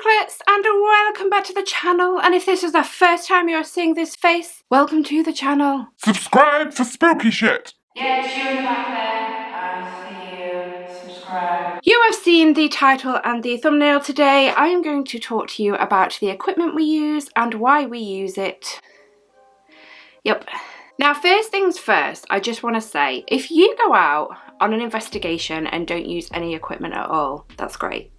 chocolates, and welcome back to the channel. And if this is the first time you're seeing this face, welcome to the channel. Subscribe for spooky shit. Yeah, it's you in the back there. I see you. Subscribe. You have seen the title and the thumbnail. Today I am going to talk to you about the equipment we use and why we use it. Yep. Now, first things first, I just want to say, if you go out on an investigation and don't use any equipment at all, that's great.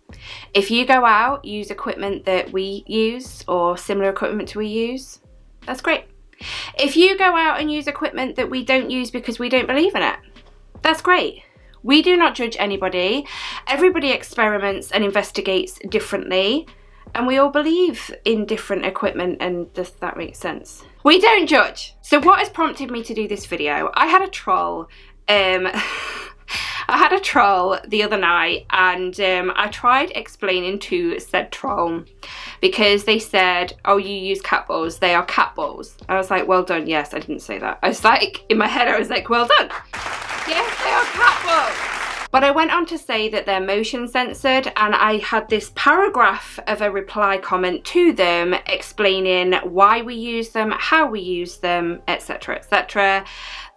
If you go out, use equipment that we use or similar equipment we use, that's great. If you go out and use equipment that we don't use because we don't believe in it, that's great. We do not judge anybody. Everybody experiments and investigates differently, and we all believe in different equipment, and does that make sense? We don't judge. So what has prompted me to do this video? I had a troll. I had a troll the other night, and I tried explaining to said troll because they said, oh, you use cat balls, they are cat balls. I was like, well done. Yes, I didn't say that. I was like, in my head I was like, well done. Yes, they are cat balls. But I went on to say that they're motion censored, and I had this paragraph of a reply comment to them explaining why we use them, how we use them, etc, etc.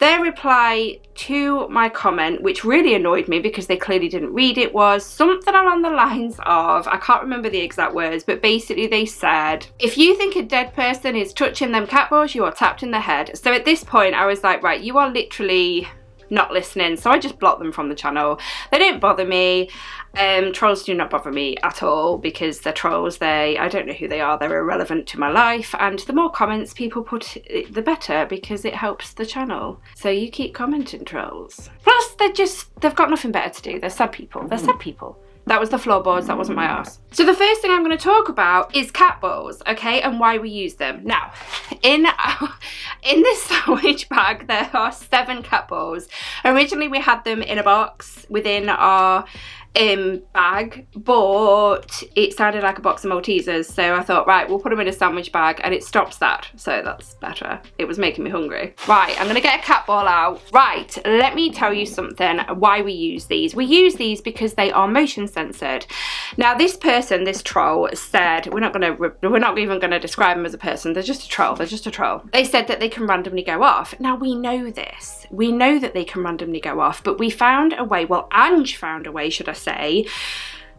Their reply to my comment, which really annoyed me because they clearly didn't read it, was something along the lines of, I can't remember the exact words, but basically they said, if you think a dead person is touching them cat balls, you are tapped in the head. So at this point I was like, right, you are literally not listening. So I just blocked them from the channel. They don't bother me. Trolls do not bother me at all because they're trolls. I don't know who they are. They're irrelevant to my life, and the more comments people put, the better, because it helps the channel. So you keep commenting, trolls. Plus they've got nothing better to do. They're sad people. They're sad people. That was the floorboards, that wasn't my arse. So the first thing I'm going to talk about is cat balls, okay, and why we use them. Now, in this sandwich bag, there are 7 cat balls. Originally, we had them in a box within our bag, but it sounded like a box of Maltesers, so I thought, right, we'll put them in a sandwich bag, and it stops that, so that's better. It was making me hungry. Right, I'm gonna get a cat ball out. Right, let me tell you something, why we use these. We use these because they are motion censored. Now, this person, this troll, said, we're not even gonna describe them as a person, they're just a troll, They said that they can randomly go off. Now, we know this. We know that they can randomly go off, but we found a way, well, Ange found a way, should I say,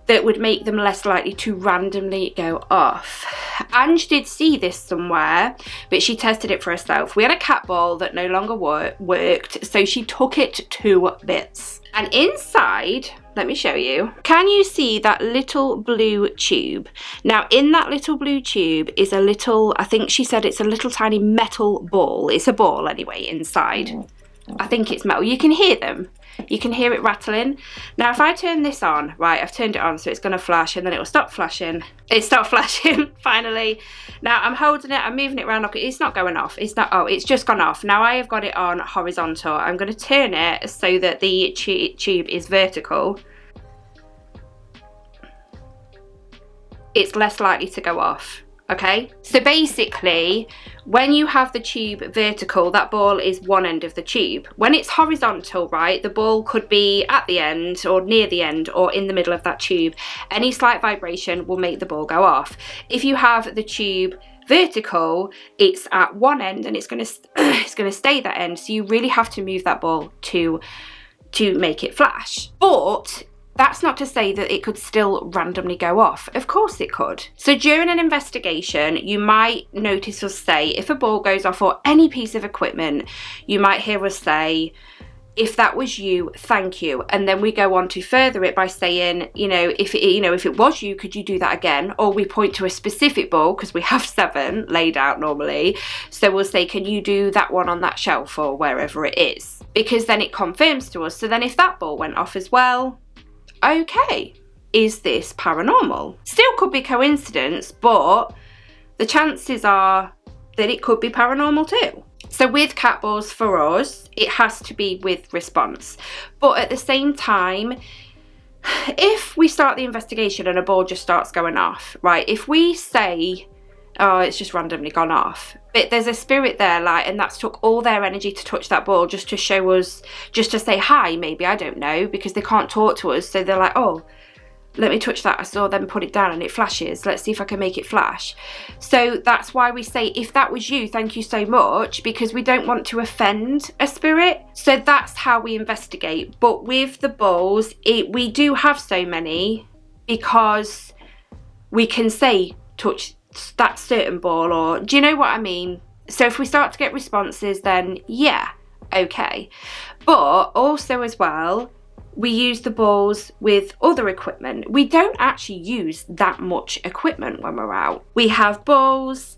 that would make them less likely to randomly go off. Ange did see this somewhere, but she tested it for herself. We had a cat ball that no longer worked, so she took it to bits. And inside, let me show you. Can you see that little blue tube? Now, in that little blue tube is a little, I think she said it's a little tiny metal ball. It's a ball anyway inside. I think it's metal. You can hear them. You can hear it rattling. Now, if I turn this on, right, I've turned it on, so it's going to flash, and then it will stop flashing. It stopped flashing, finally. Now, I'm holding it, I'm moving it around. It's not going off. It's not, oh, it's just gone off. Now, I have got it on horizontal. I'm going to turn it so that the tube is vertical. It's less likely to go off. Okay, so basically, when you have the tube vertical, that ball is one end of the tube. When it's horizontal, right, the ball could be at the end or near the end or in the middle of that tube. Any slight vibration will make the ball go off. If you have the tube vertical, it's at one end and it's going to stay that end. So you really have to move that ball to make it flash. But that's not to say that it could still randomly go off. Of course it could. So during an investigation, you might notice us say, if a ball goes off or any piece of equipment, you might hear us say, if that was you, thank you. And then we go on to further it by saying, if it was you, could you do that again? Or we point to a specific ball, because we have 7 laid out normally. So we'll say, can you do that one on that shelf or wherever it is? Because then it confirms to us. So then if that ball went off as well, okay, is this paranormal? Still could be coincidence, but the chances are that it could be paranormal too. So with cat balls, for us, it has to be with response. But at the same time, if we start the investigation and a ball just starts going off, right, if we say, oh, it's just randomly gone off, but there's a spirit there, like, and that's took all their energy to touch that ball just to show us, just to say hi, maybe, I don't know, because they can't talk to us, so they're like, oh, let me touch that, I saw them put it down and it flashes, let's see if I can make it flash. So that's why we say, if that was you, thank you so much, because we don't want to offend a spirit. So that's how we investigate. But with the balls, we do have so many because we can say, touch that certain ball, or do you know what I mean? So if we start to get responses, then yeah, okay. But also as well, we use the balls with other equipment. We don't actually use that much equipment when we're out. We have balls.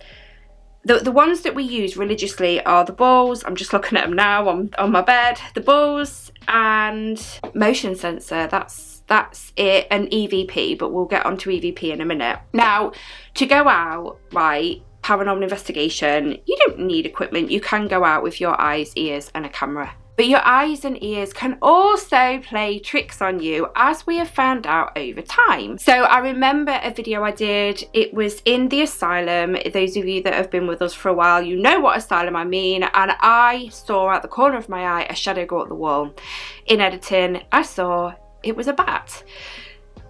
The ones that we use religiously are the balls. I'm just looking at them now on my bed. The balls and motion sensor. That's it, and EVP, but we'll get onto EVP in a minute. Now, to go out, right, paranormal investigation, you don't need equipment. You can go out with your eyes, ears, and a camera. But your eyes and ears can also play tricks on you, as we have found out over time. So I remember a video I did, it was in the asylum. Those of you that have been with us for a while, you know what asylum I mean. And I saw out the corner of my eye a shadow go up the wall. In editing, I saw it was a bat.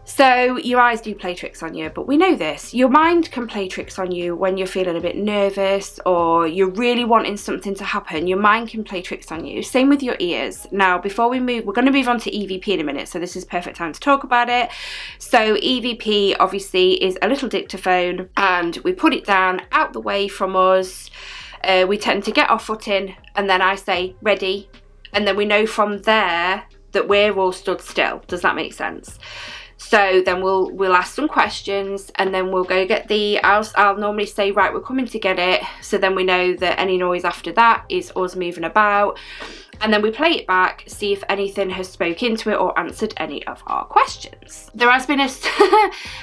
So your eyes do play tricks on you, but we know this. Your mind can play tricks on you when you're feeling a bit nervous or you're really wanting something to happen. Your mind can play tricks on you. Same with your ears. Now, before we move, we're going to move on to EVP in a minute, so this is perfect time to talk about it. So EVP obviously is a little dictaphone, and we put it down out the way from us. We tend to get our footing, and then I say, ready. And then we know from there that we're all stood still. Does that make sense? So then we'll ask some questions, and then we'll go get I'll normally say, right, we're coming to get it. So then we know that any noise after that is us moving about. And then we play it back, see if anything has spoke into it or answered any of our questions. There has been a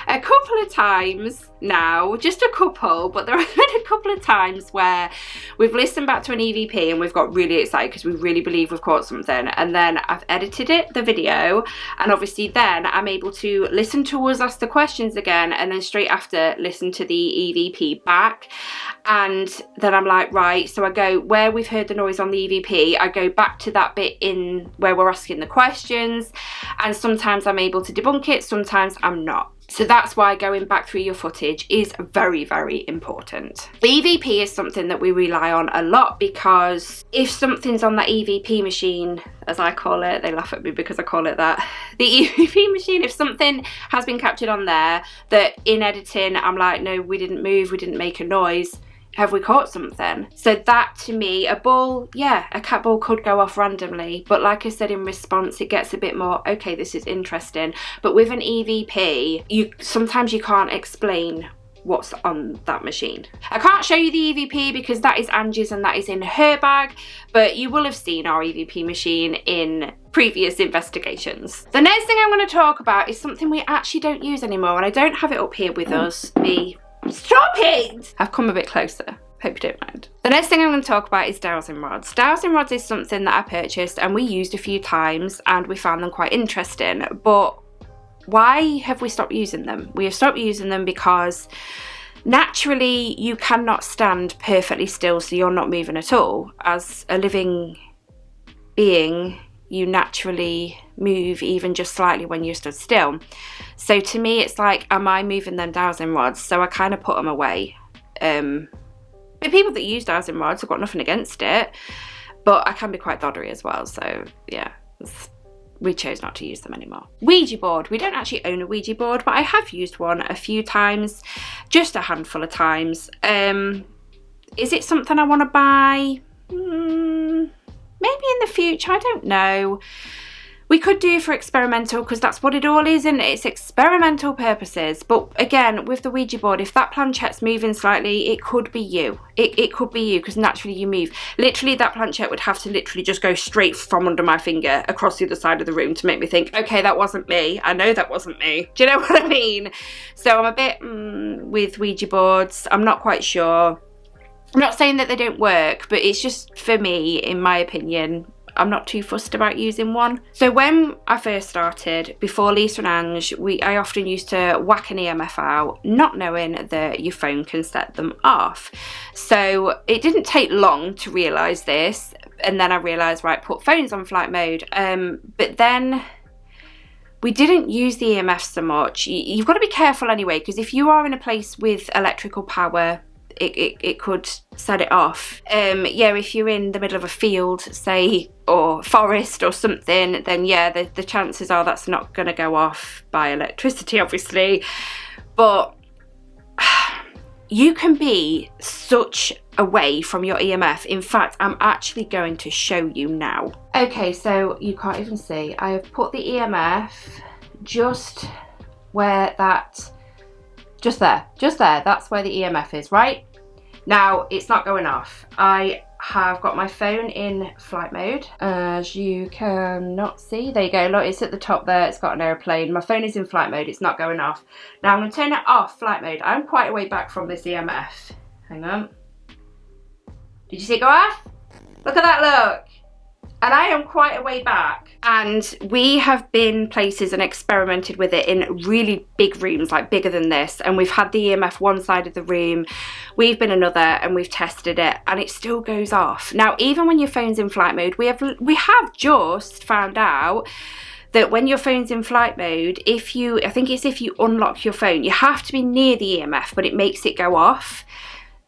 couple of times now, just a couple, but there have been a couple of times where we've listened back to an EVP and we've got really excited because we really believe we've caught something. And then I've edited the video, and obviously then I'm able to listen to us ask the questions again, and then straight after listen to the EVP back. And then I'm like, right, so I go where we've heard the noise on the EVP, I go back to that bit in where we're asking the questions, and sometimes I'm able to debunk it, sometimes I'm not. So that's why going back through your footage is very, very important. The EVP is something that we rely on a lot, because if something's on that EVP machine, as I call it, they laugh at me because I call it that, the EVP machine, if something has been captured on there that in editing I'm like, no, we didn't move, we didn't make a noise, have we caught something? So that, to me, a ball, yeah, a cat ball could go off randomly, but like I said, in response it gets a bit more, okay, this is interesting. But with an EVP, sometimes you can't explain what's on that machine. I can't show you the EVP because that is Angie's and that is in her bag, but you will have seen our EVP machine in previous investigations. The next thing I'm going to talk about is something we actually don't use anymore, and I don't have it up here with us. Stop it! I've come a bit closer. Hope you don't mind. The next thing I'm going to talk about is dowsing rods. Dowsing rods is something that I purchased and we used a few times and we found them quite interesting. But why have we stopped using them? We have stopped using them because naturally you cannot stand perfectly still, so you're not moving at all. As a living being, you naturally move even just slightly when you're stood still. So to me, it's like, am I moving them dowsing rods? So I kind of put them away. But people that use dowsing rods, I've got nothing against it, but I can be quite doddery as well. So yeah, we chose not to use them anymore. Ouija board. We don't actually own a Ouija board, but I have used one a few times, just a handful of times. Is it something I want to buy? Maybe in the future, I don't know. We could do for experimental, because that's what it all is, and it's experimental purposes. But again, with the Ouija board, if that planchette's moving slightly, it could be you. It could be you, because naturally you move. Literally, that planchette would have to literally just go straight from under my finger across the other side of the room to make me think, okay, that wasn't me. I know that wasn't me. Do you know what I mean? So I'm a bit with Ouija boards. I'm not quite sure. I'm not saying that they don't work, but it's just, for me, in my opinion, I'm not too fussed about using one. So when I first started, before Lisa and Ange, I often used to whack an EMF out, not knowing that your phone can set them off. So it didn't take long to realise this, and then I realised, right, put phones on flight mode. But then we didn't use the EMF so much. You've got to be careful anyway, because if you are in a place with electrical power, it could set it off. Yeah, if you're in the middle of a field, say, or forest or something, then yeah, the chances are that's not going to go off by electricity, obviously. But you can be such away from your EMF. In fact, I'm actually going to show you now. Okay, so you can't even see. I have put the EMF just where that, just there, that's where the EMF is, right? Now, it's not going off. I have got my phone in flight mode, as you cannot see. There you go, look, it's at the top there, it's got an airplane. My phone is in flight mode, it's not going off. Now I'm going to turn it off flight mode. I'm quite a way back from this EMF. Hang on. Did you see it go off? Look at that look. And I am quite a way back. And we have been places and experimented with it in really big rooms, like bigger than this. And we've had the EMF one side of the room, we've been another, and we've tested it, and it still goes off. Now, even when your phone's in flight mode, we have just found out that when your phone's in flight mode, I think it's if you unlock your phone, you have to be near the EMF, but it makes it go off.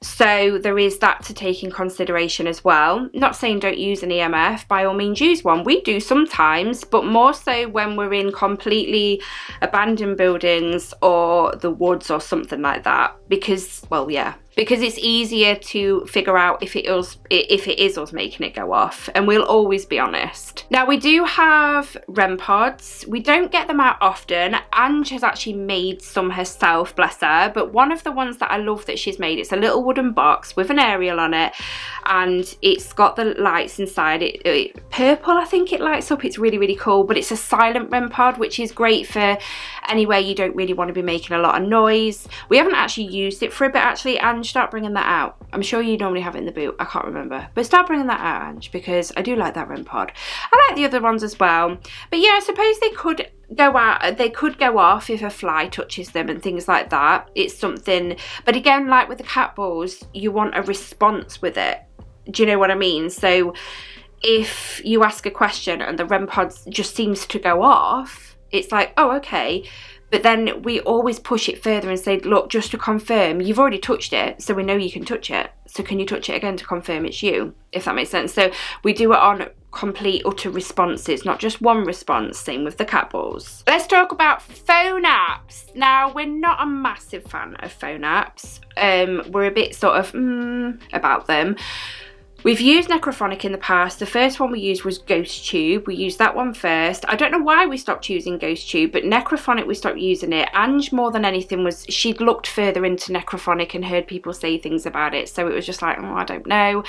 So there is that to take in consideration as well. Not saying don't use an EMF, by all means use one. We do sometimes, but more so when we're in completely abandoned buildings or the woods or something like that. Because, well, yeah, because it's easier to figure out if it is us making it go off, and we'll always be honest. Now, we do have REM pods. We don't get them out often. Ange has actually made some herself, bless her, but one of the ones that I love that she's made, it's a little wooden box with an aerial on it, and it's got the lights inside it. Purple, I think it lights up. It's really, really cool, but it's a silent REM pod, which is great for anywhere you don't really want to be making a lot of noise. We haven't actually used it for a bit, actually. Ange, start bringing that out. I'm sure you normally have it in the boot, I can't remember, but start bringing that out, Ange, because I do like that REM pod. I like the other ones as well, but yeah, I suppose they could go out, they could go off if a fly touches them and things like that. It's something, but again, like with the cat balls, you want a response with it. Do you know what I mean? So if you ask a question and the REM pod just seems to go off, it's like, oh, okay. But then we always push it further and say, look, just to confirm, you've already touched it, so we know you can touch it. So can you touch it again to confirm it's you, if that makes sense? So we do it on complete, utter responses, not just one response. Same with the cat balls. Let's talk about phone apps. Now, we're not a massive fan of phone apps. We're a bit sort of about them. We've used Necrophonic in the past. The first one we used was GhostTube. We used that one first. I don't know why we stopped using GhostTube, but Necrophonic, we stopped using it. Ange, more than anything, she'd looked further into Necrophonic and heard people say things about it. So it was just like, oh, I don't know.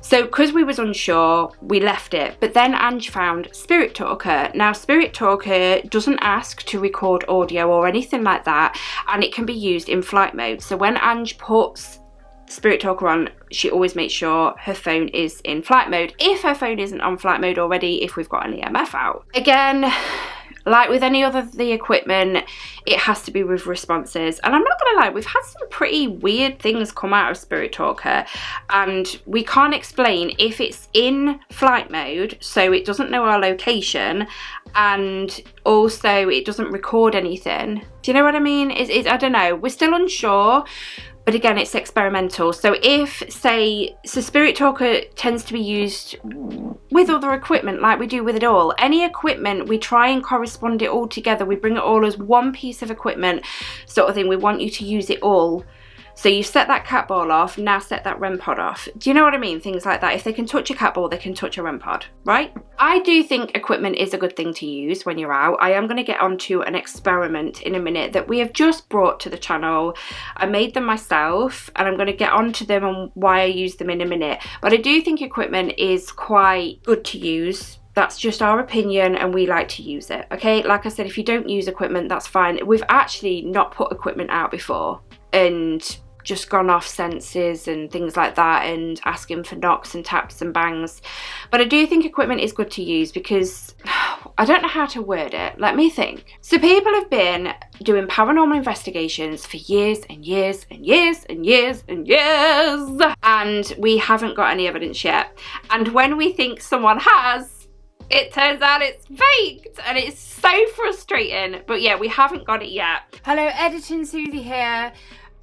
So because we was unsure, we left it. But then Ange found Spirit Talker. Now, Spirit Talker doesn't ask to record audio or anything like that, and it can be used in flight mode. So when Ange puts Spirit Talker on, she always makes sure her phone is in flight mode. If her phone isn't on flight mode already, if we've got an EMF out. Again, like with any other the equipment, it has to be with responses. And I'm not gonna lie, we've had some pretty weird things come out of Spirit Talker, and we can't explain if it's in flight mode, so it doesn't know our location, and also it doesn't record anything. Do you know what I mean? I don't know, we're still unsure. But again, it's experimental. So if, say, Spirit Talker tends to be used with other equipment like we do with it all. Any equipment, we try and correspond it all together. We bring it all as one piece of equipment sort of thing. We want you to use it all. So you set that cat ball off, now set that REM pod off. Do you know what I mean? Things like that. If they can touch a cat ball, they can touch a REM pod, right? I do think equipment is a good thing to use when you're out. I am going to get onto an experiment in a minute that we have just brought to the channel. I made them myself, and I'm going to get onto them and why I use them in a minute. But I do think equipment is quite good to use. That's just our opinion, and we like to use it, okay? Like I said, if you don't use equipment, that's fine. We've actually not put equipment out before and just gone off senses and things like that and asking for knocks and taps and bangs. But I do think equipment is good to use because I don't know how to word it. Let me think. So people have been doing paranormal investigations for years and years and years and years and years, and we haven't got any evidence yet. And when we think someone has, it turns out it's faked, and it's so frustrating. But yeah, we haven't got it yet. Hello, Editing Susie here.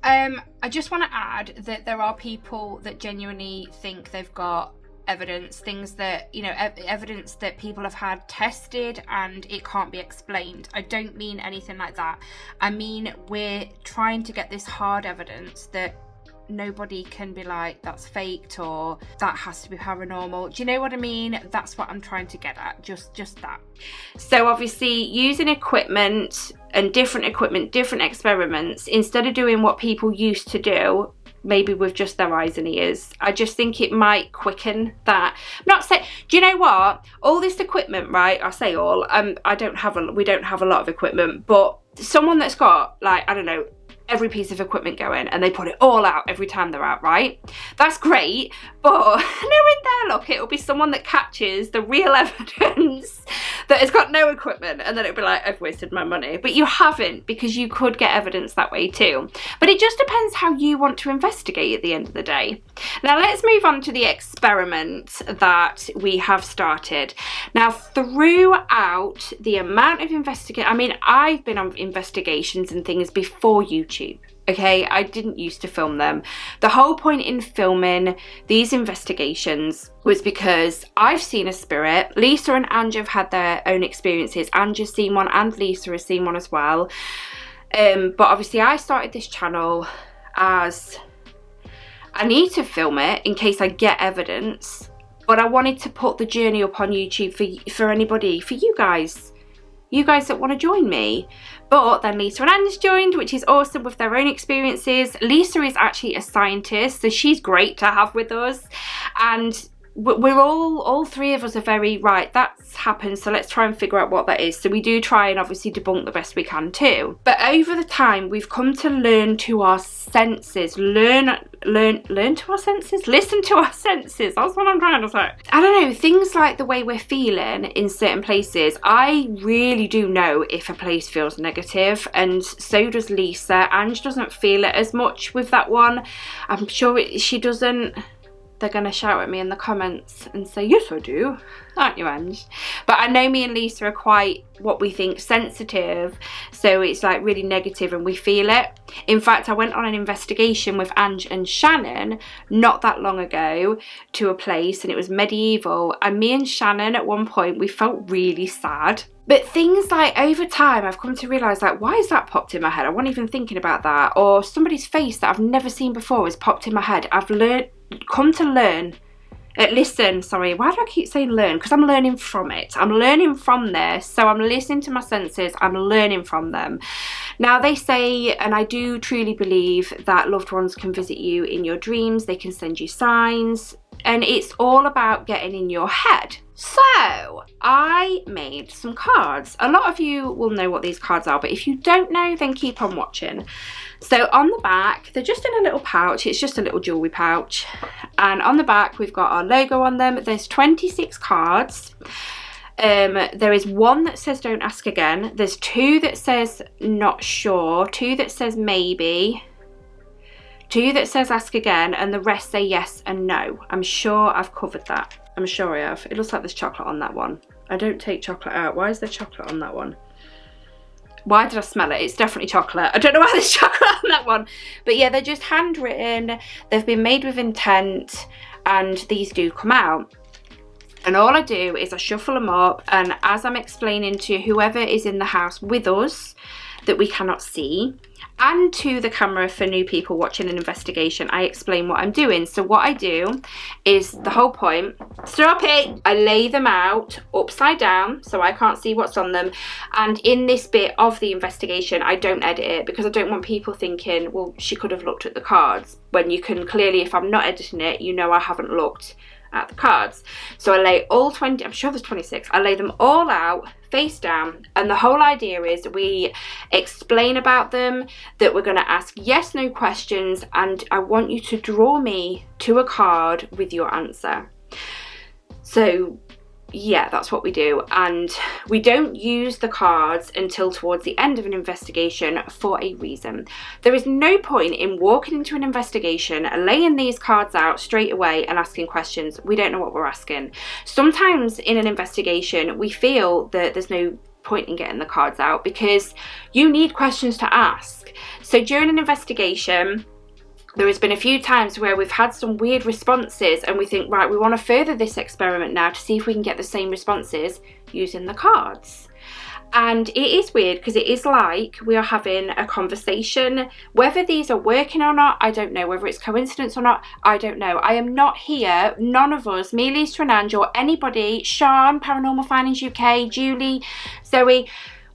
I just want to add that there are people that genuinely think they've got evidence, things that, you know, evidence that people have had tested and it can't be explained. I don't mean anything like that. I mean, we're trying to get this hard evidence that nobody can be like, that's faked or that has to be paranormal. Do you know what I mean? That's what I'm trying to get at, just that. So obviously using equipment and different equipment, different experiments, instead of doing what people used to do, maybe with just their eyes and ears, I just think it might quicken that. I'm not saying, do you know what? All this equipment, right? I say all, we don't have a lot of equipment, but someone that's got, like, I don't know, every piece of equipment going and they put it all out every time they're out, right? That's great, but knowing their luck, it'll be someone that catches the real evidence that has got no equipment, and then it'll be like, I've wasted my money. But you haven't, because you could get evidence that way too. But it just depends how you want to investigate at the end of the day. Now let's move on to the experiment that we have started. Now, throughout the amount of I've been on investigations and things before YouTube. Okay, I didn't used to film them. The whole point in filming these investigations was because I've seen a spirit. Lisa and Ange have had their own experiences. Ange has seen one and Lisa has seen one as well. But obviously I started this channel as I need to film it in case I get evidence, but I wanted to put the journey up on YouTube for anybody, for you guys that want to join me. But then Lisa and Ange joined, which is awesome, with their own experiences. Lisa is actually a scientist, so she's great to have with us. And we're all three of us are very, right, that's happened, so let's try and figure out what that is. So we do try and obviously debunk the best we can too. But over the time, we've come to learn to our senses. Learn to our senses? Listen to our senses. That's what I'm trying to say. I don't know, things like the way we're feeling in certain places. I really do know if a place feels negative, and so does Lisa. Ange doesn't feel it as much with that one. I'm sure she doesn't. They're going to shout at me in the comments and say, yes I do, aren't you, Ange? But I know me and Lisa are quite, what we think, sensitive, so it's like really negative and we feel it. In fact, I went on an investigation with Ange and Shannon not that long ago to a place, and it was medieval, and me and Shannon at one point, we felt really sad. But things like, over time, I've come to realise, like, why has that popped in my head? I wasn't even thinking about that. Or somebody's face that I've never seen before has popped in my head. I've come to learn, listen, sorry, why do I keep saying learn? Because I'm learning from it. I'm learning from this, so I'm listening to my senses, I'm learning from them. Now they say, and I do truly believe, that loved ones can visit you in your dreams, they can send you signs, and it's all about getting in your head. So I made some cards. A lot of you will know what these cards are, but if you don't know, then keep on watching. So on the back, they're just in a little pouch. It's just a little jewelry pouch. And on the back, we've got our logo on them. There's 26 cards. There is one that says don't ask again. There's two that says not sure. Two that says maybe. Two that says ask again. And the rest say yes and no. I'm sure I've covered that. I'm sure I have. It looks like there's chocolate on that one. I don't take chocolate out. Why is there chocolate on that one? Why did I smell it? It's definitely chocolate. I don't know why there's chocolate on that one. But yeah, they're just handwritten. They've been made with intent, and these do come out. And all I do is I shuffle them up, and as I'm explaining to whoever is in the house with us that we cannot see, and to the camera for new people watching an investigation, I explain what I'm doing. So what I do is, the whole point, stop it, I lay them out upside down so I can't see what's on them. And in this bit of the investigation, I don't edit it, because I don't want people thinking, well, she could have looked at the cards, when you can clearly, if I'm not editing it, you know I haven't looked at the cards. So I lay all 20, I'm sure there's 26, I lay them all out face down, and the whole idea is we explain about them, that we're going to ask yes no questions, and I want you to draw me to a card with your answer. So yeah, that's what we do. And we don't use the cards until towards the end of an investigation for a reason. There is no point in walking into an investigation, laying these cards out straight away and asking questions. We don't know what we're asking. Sometimes in an investigation, we feel that there's no point in getting the cards out because you need questions to ask. So during an investigation, there has been a few times where we've had some weird responses and we think, right, we want to further this experiment now to see if we can get the same responses using the cards. And it is weird because it is like we are having a conversation. Whether these are working or not, I don't know. Whether it's coincidence or not, I don't know. I am not here, none of us, me, Lisa and Ange, or anybody, Sean, Paranormal Findings UK, Julie, Zoe,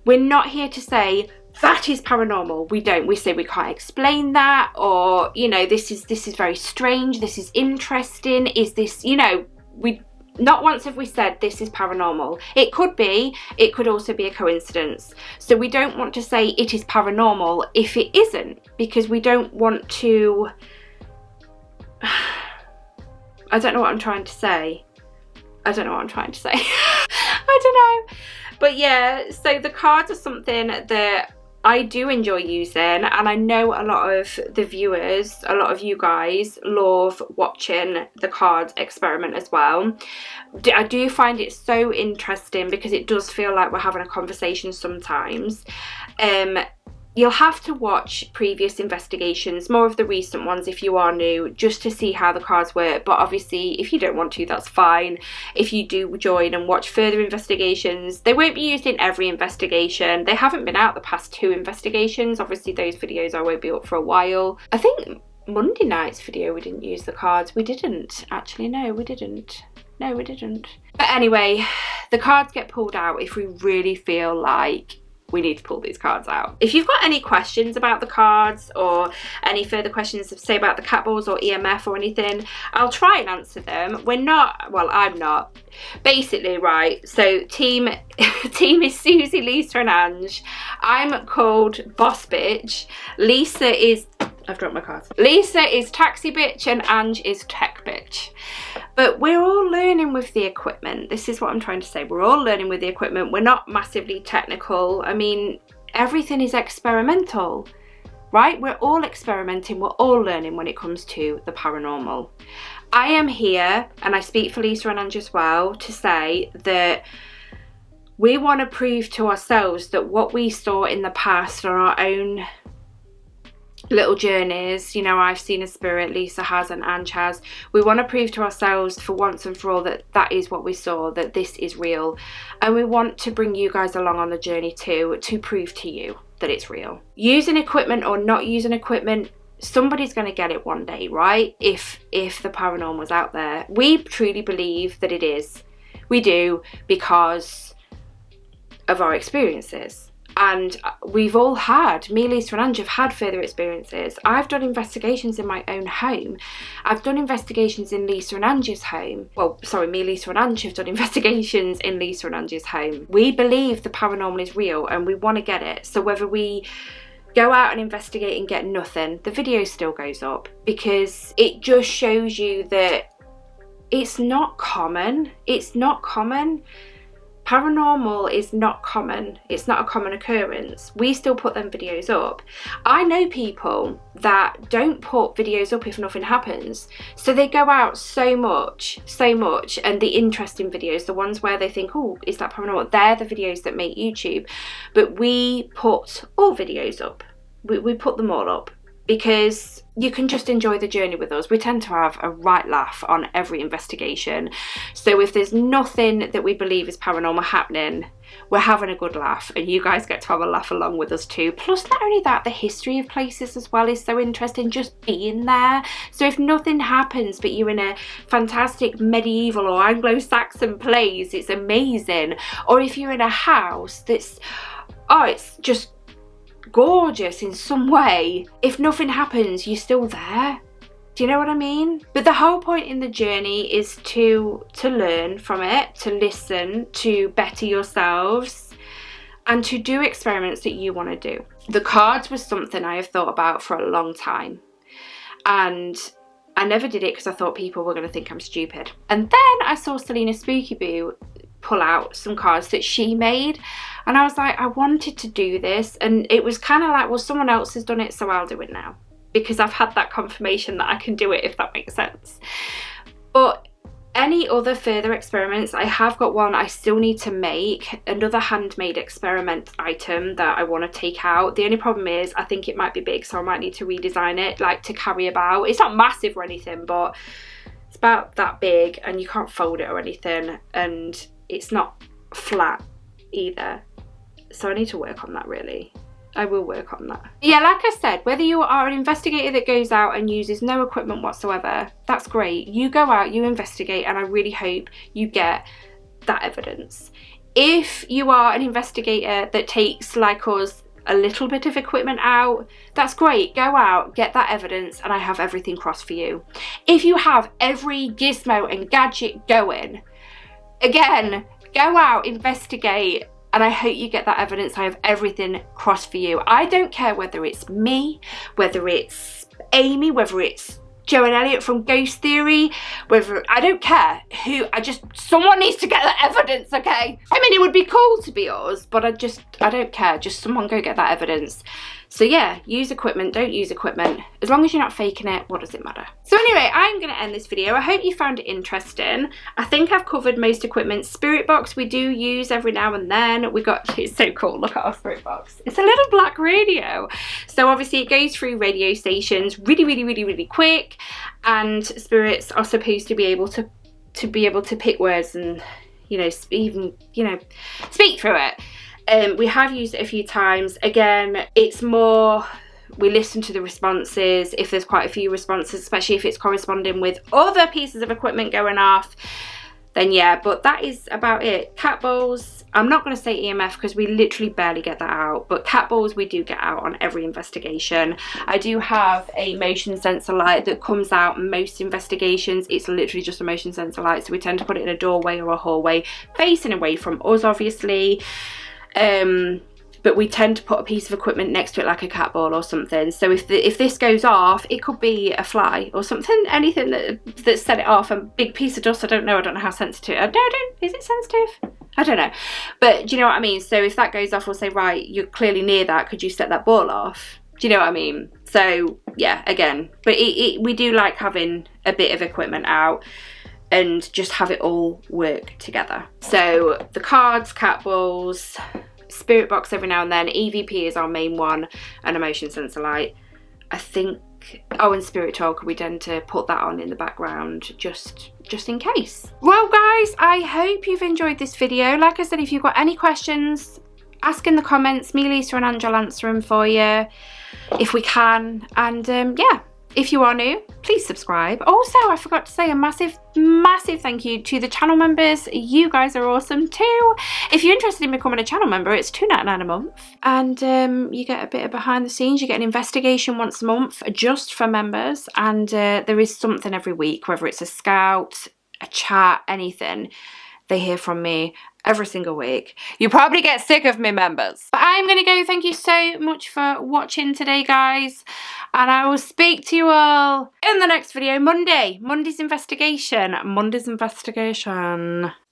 we're not here to say that is paranormal. We don't. We say we can't explain that, or, you know, this is very strange, this is interesting, is this, you know, we not once have we said this is paranormal. It could be, it could also be a coincidence. So we don't want to say it is paranormal if it isn't, because we don't want to I don't know what I'm trying to say. I don't know. But yeah, so the cards are something that I do enjoy using, and I know a lot of the viewers, a lot of you guys love watching the cards experiment as well. I do find it so interesting because it does feel like we're having a conversation sometimes. You'll have to watch previous investigations, more of the recent ones if you are new, just to see how the cards work. But obviously, if you don't want to, that's fine. If you do join and watch further investigations, they won't be used in every investigation. They haven't been out the past 2 investigations. Obviously, those videos I won't be up for a while. I think Monday night's video we didn't use the cards. We didn't. Actually, no, we didn't. No, we didn't. But anyway, the cards get pulled out if we really feel like we need to pull these cards out. If you've got any questions about the cards or any further questions to say about the cat balls or EMF or anything, I'll try and answer them. We're not, well, I'm not. Basically, right, so team is Susie, Lisa and Ange. I'm called Boss Bitch. Lisa is, I've dropped my cards. Lisa is Taxi Bitch and Ange is Tech Bitch. But we're all learning with the equipment. This is what I'm trying to say. We're all learning with the equipment. We're not massively technical. I mean, everything is experimental, right? We're all experimenting. We're all learning when it comes to the paranormal. I am here, and I speak for Lisa and Ange as well, to say that we want to prove to ourselves that what we saw in the past on our own little journeys, you know, I've seen a spirit, Lisa has and Ange has, we want to prove to ourselves for once and for all that that is what we saw, that this is real, and we want to bring you guys along on the journey too, to prove to you that it's real. Using equipment or not using equipment, somebody's going to get it one day, right? If the paranormal's out there. We truly believe that it is. We do, because of our experiences. And we've all had, me, Lisa and Ange have had further experiences. I've done investigations in my own home. I've done investigations in Lisa and Ange's home. Well, sorry, me, Lisa and Ange have done investigations in Lisa and Ange's home. We believe the paranormal is real and we want to get it. So whether we go out and investigate and get nothing, the video still goes up, because it just shows you that it's not common. It's not common. Paranormal is not common. It's not a common occurrence. We still put them videos up. I know people that don't put videos up if nothing happens. So they go out so much, and the interesting videos, the ones where they think, oh, is that paranormal? They're the videos that make YouTube. But we put all videos up. We put them all up, because you can just enjoy the journey with us. We tend to have a right laugh on every investigation. So if there's nothing that we believe is paranormal happening, we're having a good laugh, and you guys get to have a laugh along with us too. Plus, not only that, the history of places as well is so interesting, just being there. So if nothing happens but you're in a fantastic medieval or Anglo-Saxon place, it's amazing. Or if you're in a house that's, oh, it's just gorgeous in some way, if nothing happens, you're still there. Do you know what I mean? But the whole point in the journey is to learn from it, to listen, to better yourselves, and to do experiments that you want to do. The cards was something I have thought about for a long time, and I never did it because I thought people were going to think I'm stupid. And then I saw Selena Spooky Boo pull out some cards that she made, and I was like, I wanted to do this, and it was kind of like, well, someone else has done it, so I'll do it now, because I've had that confirmation that I can do it, if that makes sense. But any other further experiments, I have got one I still need to make, another handmade experiment item that I want to take out. The only problem is I think it might be big, so I might need to redesign it, like to carry about. It's not massive or anything, but it's about that big, and you can't fold it or anything, and it's not flat either, so I need to work on that. Really, I will work on that. Yeah, like I said, whether you are an investigator that goes out and uses no equipment whatsoever, that's great. You go out, you investigate, and I really hope you get that evidence. If you are an investigator that takes, like us, a little bit of equipment out, that's great. Go out, get that evidence, and I have everything crossed for you. If you have every gizmo and gadget going, again, go out, investigate, and I hope you get that evidence. I have everything crossed for you. I don't care whether it's me, whether it's Amy, whether it's Joe and Elliot from Ghost Theory, whether, I don't care who, someone needs to get that evidence, okay? I mean, it would be cool to be us, but I don't care. Just someone go get that evidence. So yeah, use equipment, don't use equipment. As long as you're not faking it, what does it matter? So anyway, I'm going to end this video. I hope you found it interesting. I think I've covered most equipment. Spirit box we do use every now and then. It's so cool, look at our spirit box. It's a little black radio. So obviously it goes through radio stations really quick, and spirits are supposed to be able to pick words and, you know, even, you know, speak through it. We have used it a few times. Again, it's more, we listen to the responses. If there's quite a few responses, especially if it's corresponding with other pieces of equipment going off, then yeah, but that is about it. Cat balls, I'm not going to say EMF because we literally barely get that out, but cat balls we do get out on every investigation. I do have a motion sensor light that comes out most investigations. It's literally just a motion sensor light, so we tend to put it in a doorway or a hallway facing away from us, obviously. But we tend to put a piece of equipment next to it, like a cat ball or something. So if this goes off, it could be a fly or something, anything that set it off. A big piece of dust, I don't know how sensitive. Is it sensitive? I don't know. But do you know what I mean? So if that goes off, we'll say, right, you're clearly near that. Could you set that ball off? Do you know what I mean? So yeah, again, but we do like having a bit of equipment out and just have it all work together. So the cards, cat balls, spirit box every now and then, EVP is our main one, and a motion sensor light. I think, oh, and spirit talker, we tend to put that on in the background just in case. Well guys, I hope you've enjoyed this video. Like I said, if you've got any questions, ask in the comments. Me, Lisa and Angel answer them for you if we can. And yeah, if you are new, please subscribe. Also, I forgot to say a massive thank you to the channel members. You guys are awesome too. If you're interested in becoming a channel member, it's $2.99 a month, and you get a bit of behind the scenes. You get an investigation once a month just for members, and there is something every week, whether it's a scout, a chat, anything. They hear from me every single week. You probably get sick of me, members. But I'm gonna go. Thank you so much for watching today, guys. And I will speak to you all in the next video, Monday. Monday's investigation.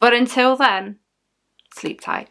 But until then, sleep tight.